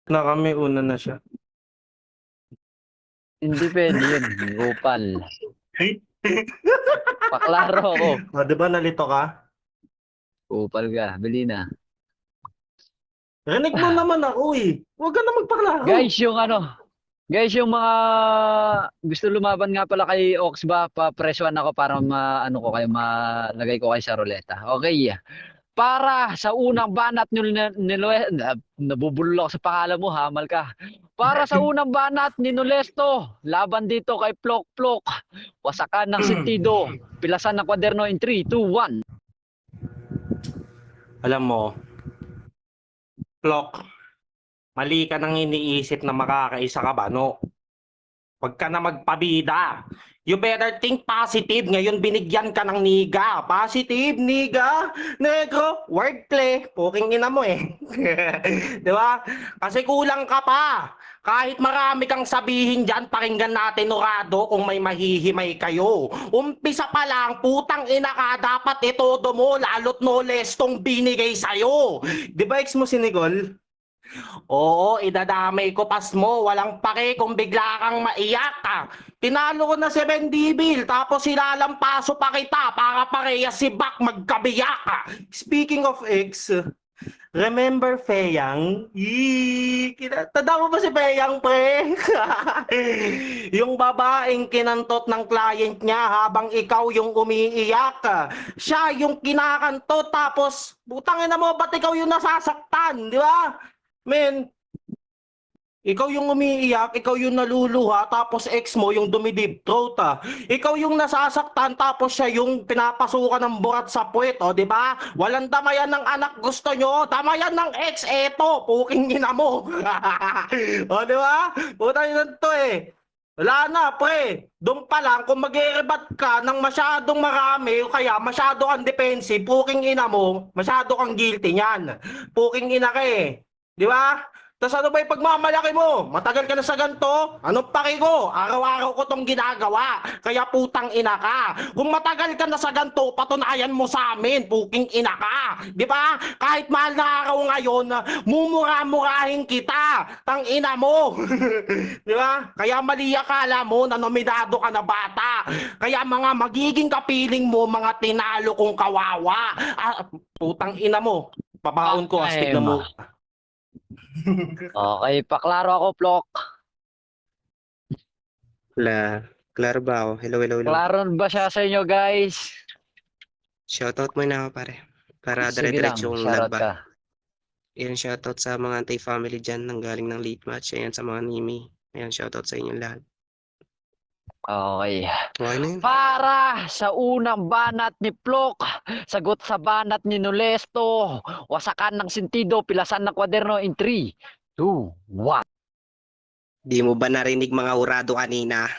Na kami una na siya. Hindi pwede yun. Gopal. Paklaro ako. O, di ba nalito ka? Gopal ka. Bili na. Rinig mo naman ako eh. Huwag ka na magpaklaro. Guys, yung mga gusto lumaban nga pala kay Ox ba, pa-press 1 ako para ano ko kayo, malagay ko kayo sa ruleta. Okay. Para sa unang banat nabubulol ako sa pangalan mo, hamal ka. Para sa unang banat ni Nolesto, laban dito kay Plok Plok. Wasakan ng sentido, pilasan ng kwaderno in 3, 2, 1. Alam mo, Plok, mali ka nang iniisip na makakaisa ka ba, no? Huwag ka na magpabida. You better think positive. Ngayon binigyan ka ng niga. Positive, niga, negro, wordplay. Puking ina mo eh. Di ba? Kasi kulang ka pa. Kahit marami kang sabihin dyan, pakinggan natin Norado kung may mahihimay kayo. Umpisa pa lang, putang ina ka, dapat itodo mo, lalo't no less tong binigay sa'yo. Di ba ex mo si Nicole? Oo, idadamay ko pas mo. Walang pake kung bigla kang maiyak ka. Tinalo ko na si Bendibil, tapos silalampaso pa kita para pareha si Bak magkabiyak ka. Speaking of ex, remember Feyang? Tanda mo ba si Feyang, pre? Yung babaeng kinantot ng client niya habang ikaw yung umiiyak. Siya yung kinakantot, tapos butangin na mo, ba't ikaw yung nasasaktan, di ba? Men, ikaw yung umiiyak, ikaw yung naluluha, tapos ex mo yung dumidip throat ah. Ikaw yung nasasaktan, tapos siya yung pinapasukan ng burat sa puwet, o, di ba? Walang damayan ng anak gusto nyo, damayan ng ex, eto, puking ina mo. O, di ba? Puta yun to eh. Wala na, pre. Doon pa lang, kung mag-i-rebat ka ng masyadong marami o kaya masyado kang defensive, puking ina mo, masyado kang guilty niyan. Puking ina ka eh. Di ba? Tapos ano ba yung pagmamalaki mo? Matagal ka na sa ganito? Anong paki ko? Araw-araw ko tong ginagawa. Kaya putang ina ka. Kung matagal ka na sa ganito, patunayan mo sa amin. Puking ina ka. Di ba? Kahit mahal na araw ngayon, mumura-murahin kita. Tang ina mo. Di ba? Kaya mali akala mo na nominado ka na bata. Kaya mga magiging kapiling mo, mga tinalo kong kawawa. Putang ina mo. Pabaon ko, astig na mo. Okay, paklaro ako, Plok. Klaro ba ako? Hello, hello, hello. Klaro ba siya sa inyo, guys? Shoutout mo na ako, pare. Para Sige lang, dire-diretsong shoutout ka. lagba. Ayan, shoutout sa mga anti-family dyan nang galing ng late match. Ayan, sa mga Nimi. Ayan, shoutout sa inyong lahat. Okay. Okay na yun. Para sa unang banat ni Plok, sagot sa banat ni Nolesto, wasakan ng sentido, pilasan ng kwaderno in 3, 2, 1. Di mo ba narinig mga hurado kanina?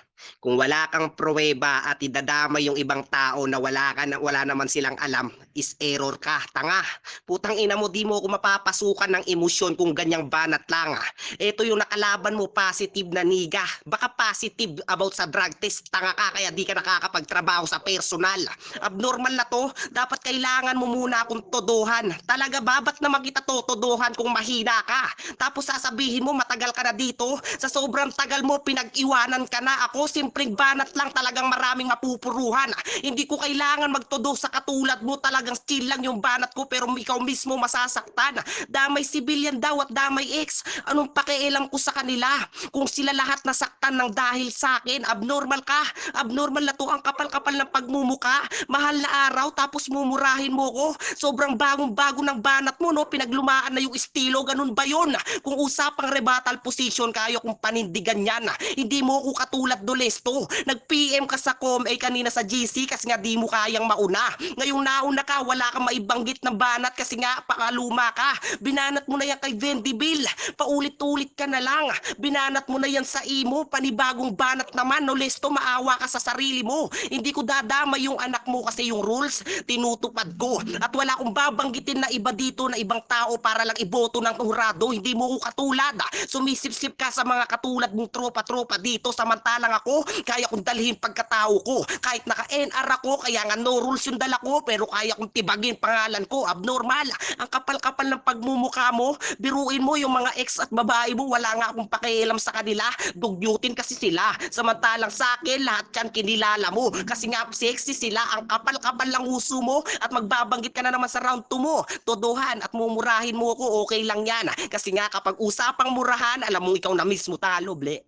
Kung wala kang pruweba at idadama yung ibang tao na wala naman silang alam, is error ka, tanga. Putang ina mo, di mo ako mapapasukan ng emosyon kung ganyang banat lang. Ito yung nakalaban mo, positive na niga. Baka positive about sa drug test, tanga ka kaya di ka nakakapagtrabaho sa personal. Abnormal na to, dapat kailangan mo muna akong todohan. Talaga ba? Ba't naman kita totodohan kung mahina ka? Tapos sasabihin mo matagal ka na dito, sa sobrang tagal mo pinag-iwanan ka na. Ako simpleng banat lang, talagang maraming mapupuruhan. Hindi ko kailangan magtodo sa katulad mo, talagang chill lang yung banat ko pero ikaw mismo masasaktan. Damay civilian daw at damay ex. Anong pakialam ko sa kanila? Kung sila lahat nasaktan ng dahil sa akin, abnormal ka. Abnormal na to, ang kapal-kapal ng pagmumuka. Mahal na araw tapos mumurahin mo ko. Sobrang bagong-bago ng banat mo, no? Pinaglumaan na yung estilo, ganun ba yun? Kung usapang rebuttal position kayo kung panindigan yan, hindi mo ko katulad Dolesto. Nag-PM ka sa COMA kanina sa GC kasi nga di mo kayang mauna. Ngayong nauna ka, wala kang maibanggit ng banat kasi nga pakaluma ka. Binanat mo na yan kay Vendibil. Paulit-ulit ka na lang. Binanat mo na yan sa imo. Panibagong banat naman, Dolesto, maawa ka sa sarili mo. Hindi ko dadama yung anak mo kasi yung rules tinutupad ko. At wala akong babanggitin na iba dito na ibang tao para lang iboto ng hurado. Hindi mo ko katulad. Sumisip-sip ka sa mga katulad mong tropa-tropa dito samantalang ako ako, kaya kong dalhin pagkatao ko. Kahit naka-NR ako, kaya nga no rules yung dala ko, pero kaya kong tibagin pangalan ko. Abnormal. Ang kapal-kapal ng pagmumukha mo. Biruin mo yung mga ex at babae mo, wala nga akong pakialam sa kanila. Dugyutin kasi sila. Samantalang sa akin, lahat yan kinilala mo. Kasi nga sexy sila, ang kapal-kapal lang uso mo at magbabanggit ka na naman sa round 2 mo. Todohan at mumurahin mo ako, okay lang yan. Kasi nga kapag usapang murahan, alam mo ikaw na mismo talo, ble.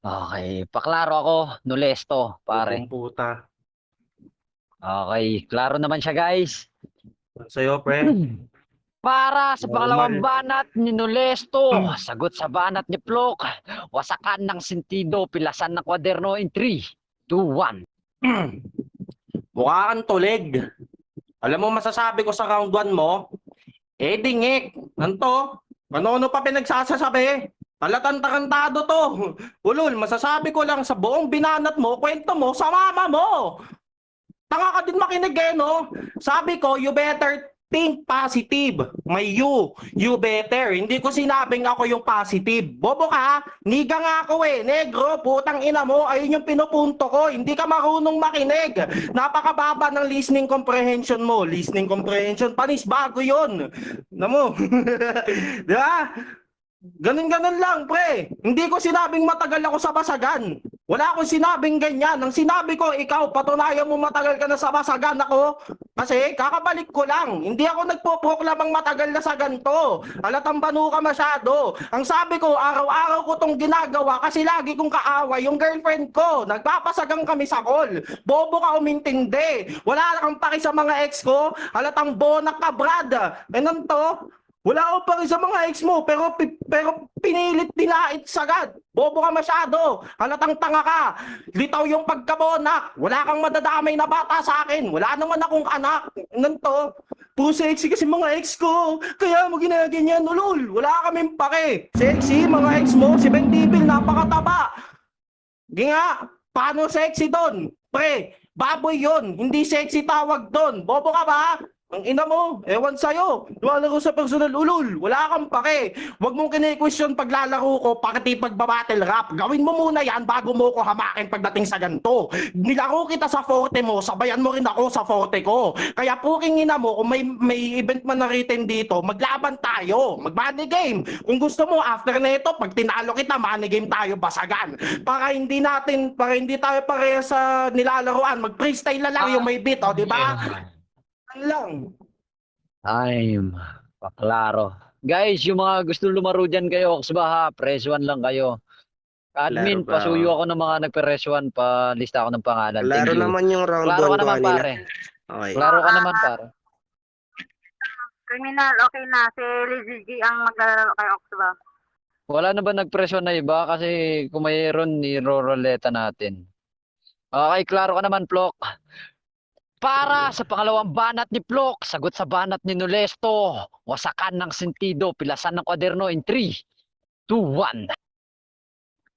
Okay, paklaro ako, Nolesto, pare. Putong puta. Okay, klaro naman siya, guys. Sa'yo, pre. Para sa Normal. pangalawang banat ni Nolesto, sagot sa banat ni Plok, wasakan ng sentido, pilasan ng kwaderno in 3, 2, 1. Mukha kang tulig. Alam mo masasabi ko sa round 1 mo? Eh, dingik. Nanto? Ano pa pinagsasasabi? Talatang tarantado to. Ulol, masasabi ko lang sa buong binanat mo, kwento mo sa mama mo. Tanga ka din makinig eh, no? Sabi ko, you better think positive. May you. You better. Hindi ko sinabing ako yung positive. Bobo ka? Niga nga ako eh. Negro, putang ina mo. Ayun yung pinupunto ko. Hindi ka marunong makinig. Napakababa ng listening comprehension mo. Listening comprehension, panis bago yun. Alam mo? Di ba? Ganun-ganun lang, pre. Hindi ko sinabing matagal ako sa basagan. Wala akong sinabing ganyan. Ang sinabi ko, ikaw, patunayan mo matagal ka na sa basagan ako. Kasi kakabalik ko lang. Hindi ako nagpo-proclamang matagal na sa ganito. Halatang banu ka masyado. Ang sabi ko, araw-araw ko tong ginagawa kasi lagi kong kaaway yung girlfriend ko. Nagpapasagang kami sa call. Bobo ka umintindi. Wala kang paki sa mga ex ko. Halatang bonak ka, Brad. Ganun to. Wala akong paki sa mga ex mo, pero pinilit nilait sagad. Bobo ka masyado. Halatang tanga ka. Litaw yung pagkabonak. Wala kang madadamay na bata sa akin. Wala naman akong anak. Nanto. Puro sexy kasi mga ex ko. Kaya mo ginaganyan, ulul. Wala kaming pake. Sexy, mga ex mo. Si Ben Dibil, napakataba. Di nga, paano sexy doon? Pre, baboy yon. Hindi sexy tawag doon. Bobo ka ba? Ang ina mo, ewan sa'yo. Lumalaro sa personal, ulul. Wala kang pake. Huwag mong kine-question paglalaro ko, pakiti pagbabattle rap. Gawin mo muna yan bago mo ko hamakin pagdating sa ganito. Nilaro kita sa forte mo, sabayan mo rin ako sa forte ko. Kaya puking ina mo, kung may event man na written dito, maglaban tayo. Mag-money game. Kung gusto mo, after nito, pag tinalo kita, money game tayo basagan. Para hindi tayo parehas sa nilalaroan. Mag-freestyle na lang yung may beat, o, di ba? Lang. Time. Paklaro. Guys, yung mga gusto lumaro dyan kayo, Oxba, presyuan lang kayo. Admin, Klaro ba? pasuyo ako ng mga nagpresyuan, pa lista ako ng pangalan. Klaro Thank you. naman yung round 1 Klaro ka ko naman, kanina. pare. Okay. Klaro ka naman, pare. Criminal, okay na. Si Lizzy G ang maglalaro kay Oxba. Wala na ba nagpresyon na iba? Kasi kung mayroon, niroroleta natin. Okay, klaro ka naman, Plok. Para sa pangalawang banat ni Plok, sagot sa banat ni Nolesto, wasakan ng sentido, pilasan ng kwaderno in 3, 2, 1.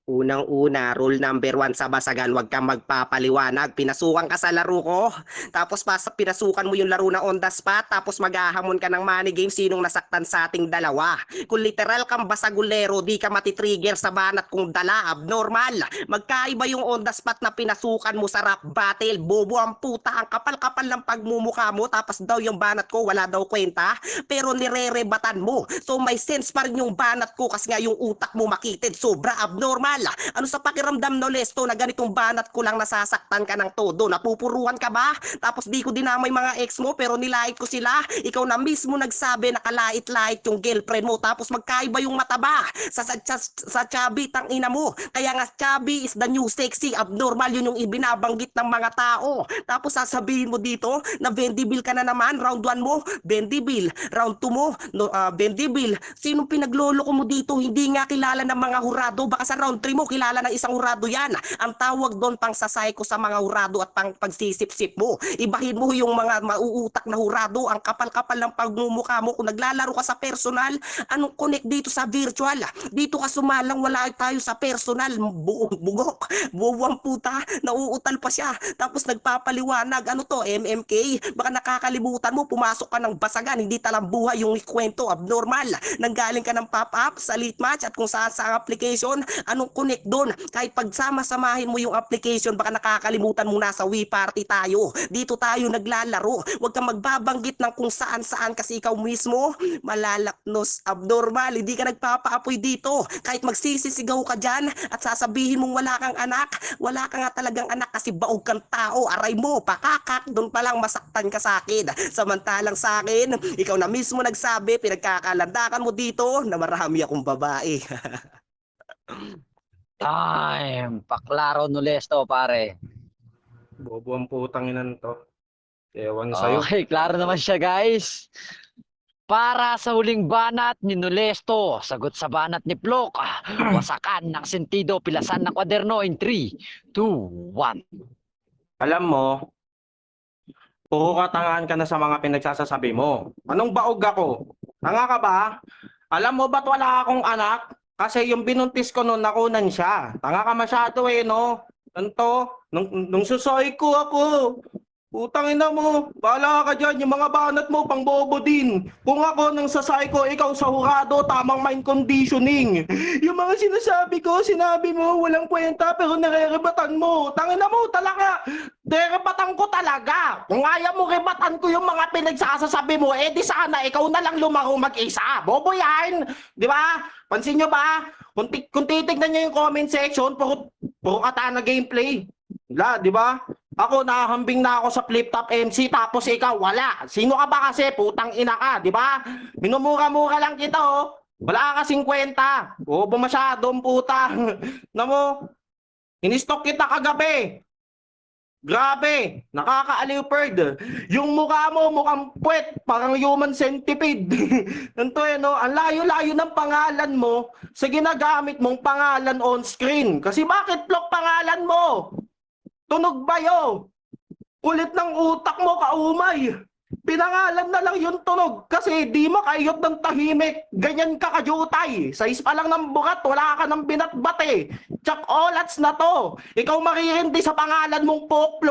Unang-una, rule number 1 sa basagan, huwag kang magpapaliwanag. Pinasukan ka sa laro ko, tapos pinasukan mo yung laro na on the spot, tapos maghahamon ka ng money game, sinong nasaktan sa ating dalawa. Kung literal kang basagulero, di ka matitrigger sa banat kong dala, abnormal. Magkaiba yung on the spot na pinasukan mo sa rap battle, bobo ang puta, ang kapal-kapal ng pagmumukha mo, tapos daw yung banat ko, wala daw kwenta, pero nirerebatan mo. So may sense pa rin yung banat ko kasi nga yung utak mo makitid, sobra abnormal. Ano sa pakiramdam, Nolesto, na ganitong banat ko lang nasasaktan ka ng todo? Napupuruhan ka ba? Tapos di ko dinamay mga ex mo pero nilait ko sila. Ikaw na mismo nagsabi na kalait-lait yung girlfriend mo tapos magkaiba yung mataba sa chubby, tang ina mo. Kaya nga chubby is the new sexy, abnormal, yun yung ibinabanggit ng mga tao. Tapos sasabihin mo dito na Vendibil ka na naman, round 1 mo, Vendibil, round 2 mo, Vendibil. Sinong pinaglolo ko mo dito? Hindi nga kilala ng mga hurado, baka sa round 3 mo, kilala ng isang hurado yan. Ang tawag doon pang sasay ko sa mga hurado at pang pagsisip-sip mo. Ibahin mo yung mga mauutak na hurado, ang kapal-kapal ng pagmumukha mo. Kung naglalaro ka sa personal, anong connect dito sa virtual? Dito ka sumalang, wala tayo sa personal. Bugok, buwang puta, nauutal pa siya. Tapos nagpapaliwanag, ano to, MMK? Baka nakakalimutan mo, pumasok ka ng basagan, hindi talang buhay yung kwento, abnormal. Nanggaling ka ng pop-up sa late match at kung saan sa application, anong connect doon. Kahit pagsama-samahin mo yung application, baka nakakalimutan mo nasa Wii Party tayo. Dito tayo naglalaro. Huwag kang magbabanggit ng kung saan-saan kasi ikaw mismo malalaknos abnormal. Hindi ka nagpapaapoy dito. Kahit magsisisigaw ka dyan at sasabihin mong wala kang anak, wala ka nga talagang anak kasi baog kang tao. Aray mo, pakakak, doon pa lang masaktan ka sa akin. Samantalang sa akin, ikaw na mismo nagsabi, pinagkakalandakan mo dito na marami akong babae. Time. Paklaro Nolesto, pare. Bobo ang putang inan to. Ewan sa'yo. Okay, klaro naman siya, guys. Para sa huling banat ni Nolesto, sagot sa banat ni Plok, wasakan ng sentido, pilasan ng kwaderno in 3, 2, 1. Alam mo, puro katangahan ka na sa mga pinagsasasabi mo. Anong baog ako? Tanga ka ba? Alam mo ba't wala akong anak? Kasi yung binuntis ko noon nakunan siya. Tanga ka masyado no? Nung susoy ko ako. Putang ina mo, bahala ka dyan, yung mga banat mo, pang bobo din. Kung ako nang sasay ko, ikaw sa hurado, tamang mind conditioning. Yung mga sinasabi ko, sinabi mo, walang kwenta, pero narerebatan mo. Tangina mo, talaga, derebatan ko talaga. Kung ayaw mo rebatan ko yung mga pinagsasasabi mo, di sana ikaw na lang lumaro mag-isa. Bobo yan, di ba? Pansin nyo ba? Kung titignan nyo yung comment section, puro katana gameplay. Wala, di ba? Ako, nakahambing na ako sa Flip Top MC, tapos ikaw, wala. Sino ka ba kasi? Putang ina ka, di ba? Minumura-mura lang kita, oh. Wala ka 50. Bobo masyadong puta. Namo, in-stock kita kagabi. Grabe, nakakaaliw, Perd. Yung mukha mo, mukhang puwet, parang human centipede. Ganito no? Ang layo-layo ng pangalan mo sa ginagamit mong pangalan on screen. Kasi bakit Plok pangalan mo? Tunog bayo. Kulit ng utak mo, kaumay. Pinangalan na lang yung tunog kasi di makayot ng tahimik. Ganyan ka kajutay. Size pa lang ng bukat, wala ka ng binatbat eh. Chuck Olats na to. Ikaw maririndi sa pangalan mong plok.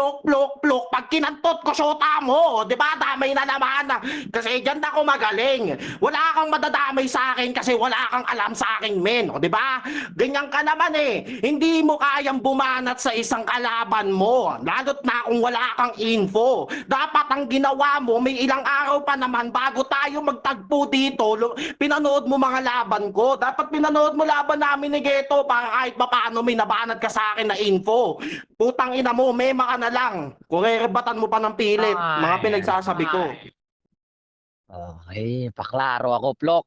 Pag kinantot ko syota mo, di ba? Damay na naman. Kasi dyan ako magaling. Wala kang madadamay sa akin kasi wala kang alam sa akin, men. O di ba? Ganyan ka naman eh. Hindi mo kayang bumanat sa isang kalaban mo. Lalo't na kung wala kang info. Dapat ang ginawa mo, may ilang araw pa naman bago tayo magtagpo dito, pinanood mo mga laban ko. Dapat pinanood mo laban namin ni Geto para kahit paano may nabanat ka sa akin na info. Putang ina mo, mema ka na lang. Kung rerebatan mo pa ng pilit, mga pinagsasabi ko. Okay, paklaro ako, Plok.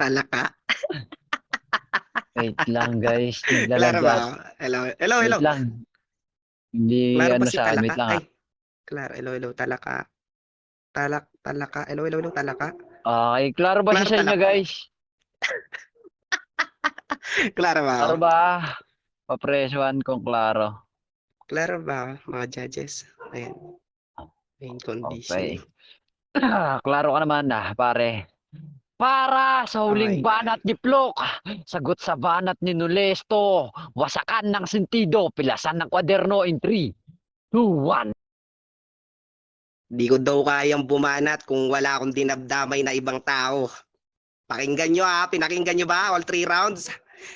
Talaka. Wait lang, guys. Klaro ba? Hello. Wait lang. Hindi, Klaro ba ano si sa Talaka? wait lang. Ay, klaro. Hello, talaka. Talaka. Hello, talaka. Okay, klaro ba siya Klaro sa inyo, talaka. guys? Klaro ba? Klaro ba? Papresuan kong klaro. Klaro ba, mga judges? Ayan. Main conditioning. Klaro ka naman pare. Para sa huling Okay. banat ni Plok, sagot sa banat ni Nolesto, wasakan ng sentido, pilasan ng kwaderno in 3, 2, 1. Di ko daw kayang bumanat kung wala akong dinabdamay na ibang tao. Pakinggan nyo pinakinggan nyo ba all 3 rounds?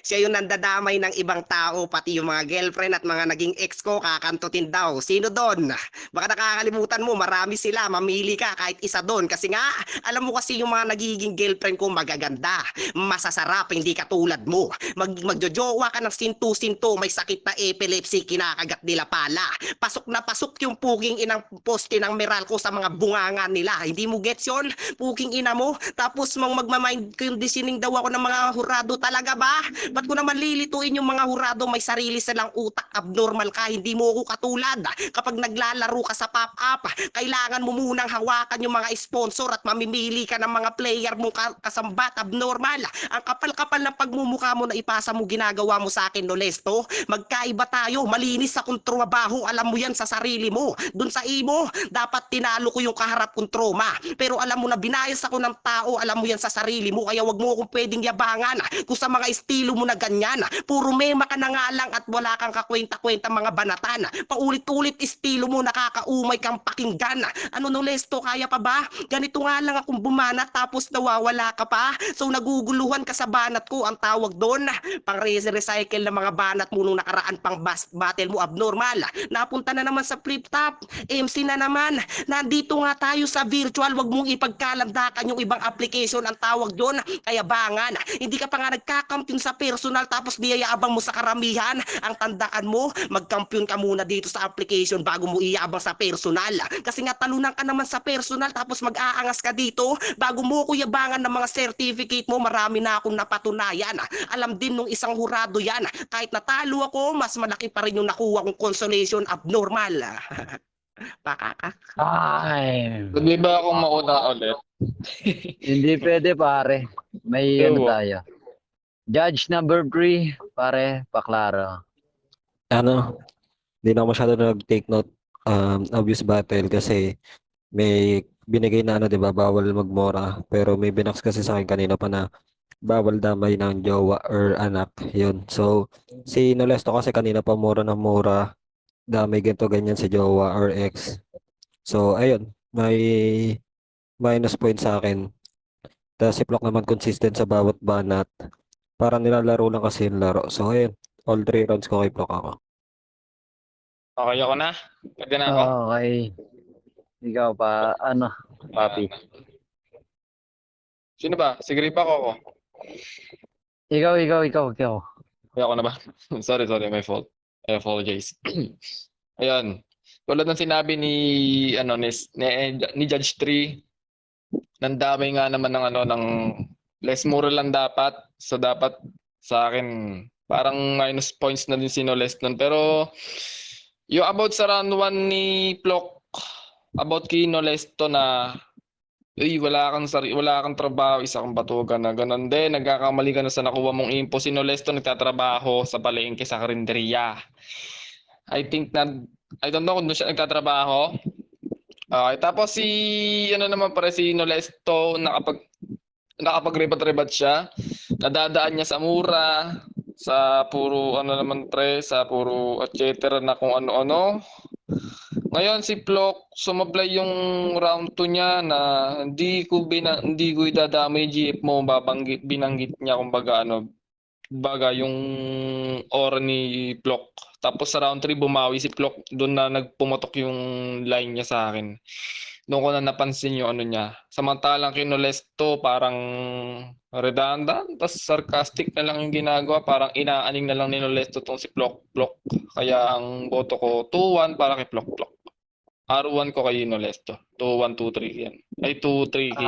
Siya yung nandadamay ng ibang tao, pati yung mga girlfriend at mga naging ex ko, kakantutin daw. Sino doon? Baka nakakalimutan mo, marami sila, mamili ka kahit isa doon. Kasi nga, alam mo kasi yung mga nagiging girlfriend ko magaganda, masasarap, hindi katulad mo. Magjojowa ka ng sinto-sinto, may sakit na epilepsy, kinakagat nila pala. Pasok na pasok yung puking inang poste ng Meralco sa mga bunganga nila. Hindi mo gets yun? Puking ina mo? Tapos magmamind conditioning daw ako ng mga hurado, talaga ba? Ba't ko naman lilituin yung mga hurado, may sarili silang utak, abnormal ka, hindi mo ako katulad. Kapag naglalaro ka sa pop-up, kailangan mo munang hawakan yung mga sponsor at mamimili ka ng mga player mong kasambat, abnormal. Ang kapal-kapal ng pagmumukha mo na ipasa mo, ginagawa mo sa akin, Nolesto. Magkaiba tayo, malinis akong trabaho, alam mo yan sa sarili mo. Dun sa imo, dapat tinalo ko yung kaharap kong trauma. Pero alam mo na binayas ako ng tao, alam mo yan sa sarili mo, kaya wag mo akong pwedeng yabangan. Kung sa mga estilo estilo mo na ganyan. Puro mema ka na nga lang at wala kang kakwenta-kwenta mga banatan. Paulit-ulit estilo mo, nakakaumay kang pakinggan. Ano Nolesto, kaya pa ba? Ganito nga lang akong bumanat tapos nawawala ka pa. So naguguluhan ka sa banat ko, ang tawag doon. Pang recycle na mga banat mo nung nakaraan pang battle mo abnormal. Napunta na naman sa flip top. MC na naman. Nandito nga tayo sa virtual, wag mong ipagkalandakan yung ibang application, ang tawag doon. Kaya bangan, hindi ka pa nga nagkakampiyon sa personal tapos niyayabang mo sa karamihan. Ang tandaan mo, magkampiyon ka muna dito sa application bago mo iyabang sa personal. Kasi nga talunan ka naman sa personal tapos mag-aangas ka dito bago mo ko yabangan ng mga certificate mo. Marami na akong napatunayan. Alam din nung isang hurado yan, kahit natalo ako, mas malaki pa rin yung nakuha kong consolation abnormal. Pakaka. Ay, Pwede ba akong mauna ulit? hindi pwede pare. May ano Ewan. tayo. Judge number 3, pare, paklaro. Ano, hindi na ako masyado nag-take note abuse battle kasi may binigay na ano, 'di ba, bawal magmora. Pero may binox kasi sa akin kanina pa na bawal damay ng jowa or anak. 'Yun. So, si Nolesto kasi kanina pa mura ng mura, damay ganito ganyan si jowa or ex. So, ayun, may minus point sa akin. Tapos si Plok naman consistent sa bawat banat. Parang nilalaro lang kasi yung laro. So, ayun, all 3 rounds ko kay Plok ako. Okay ako na? Pwede na ako? Okay. Ikaw pa, ano, papi. Sino ba? Si Gripa ko ako. Ikaw. Ay, ako na ba? Sorry, my fault. I apologize. Ayan. Tulad ng sinabi ni Judge 3, nandamay nga naman ng ng less moral lang dapat. So dapat sa akin parang minus points na din si Noles nun. Pero yung about sa round 1 ni Plok, about kay Nolesto na wala kang trabaho, isa kang batugan na ganun din, nagkakamali ka na sa nakuha mong info. Si Nolesto nagtatrabaho sa palengke sa karinderya. I don't know kung doon siya nagtatrabaho. Okay, tapos si Nolesto nakapag-rebat-rebat siya. Nadadaan niya sa mura, sa puro sa puro et cetera na kung ano-ano. Ngayon si Plok sumablay yung round 2 niya na hindi ko idadamay GF mo, binanggit niya kumbaga yung aura ni Plok. Tapos sa round 3 bumawi si Plok, doon na nagpumatok yung line niya sa akin. Doon ko na napansin yung niya. Samantalang kay Nolesto parang redundant, tapos sarcastic na lang yung ginagawa, parang inaaning na lang ni Nolesto tong si Plok. Kaya ang boto ko 2-1 para kay Plok. R1 ko kay Nolesto. 2-1, 2-3 yan. Ay 2-3 kay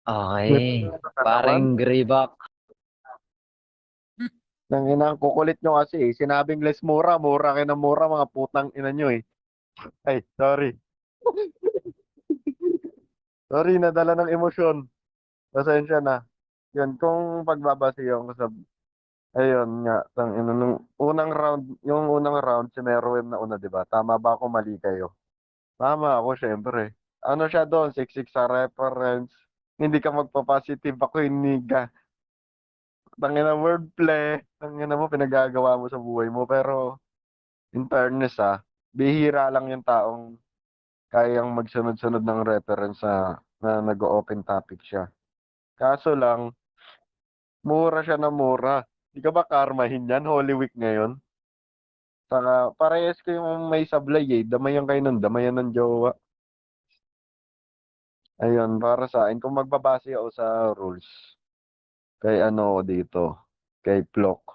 Okay. Parang gribak. Nanginang kukulit nyo kasi sinabing less mura kayo ng mura, mga putang ina nyo eh. Ay, sorry. Sorry, nadala ng emosyon. Pasensya na. Yan, kung pagbabase yung sa... Ayun nga, nung unang round, si Merwin na una, di ba? Tama ba ako, mali kayo? Tama ako, syempre. Ano siya doon? 6-6 sa reference. Hindi ka magpa-positive ako, iniga. Tangina wordplay. Tangina mo, pinagagawa mo sa buhay mo. Pero, in fairness bihira lang yung taong kayang magsunod-sunod ng reference na nag-open topic siya. Kaso lang, mura siya na mura. Di ka ba karmahin yan? Holy Week ngayon. Saka, parehas kayong may sablay Damayan kayo nun, damayan ng jowa. Ayun, para sa akin, kung magbabase ako sa rules, kay dito, kay Plok.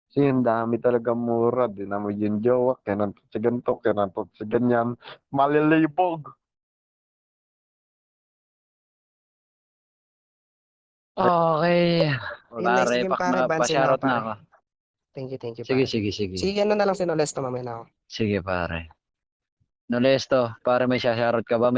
Kasi ang dami talaga mura. Di na mo yung jowa, kinantot sa ganito, kinantot sa ganyan. Malilibog. Okay. Nice Pare, game, pare. Bansin na pa-shoutout ako, na pare. ako. Thank you, Sige, pare. sige. Sige, na lang si Nolesto, mamaya na ako. Sige, pare. Nolesto, pare, may shoutout ka ba?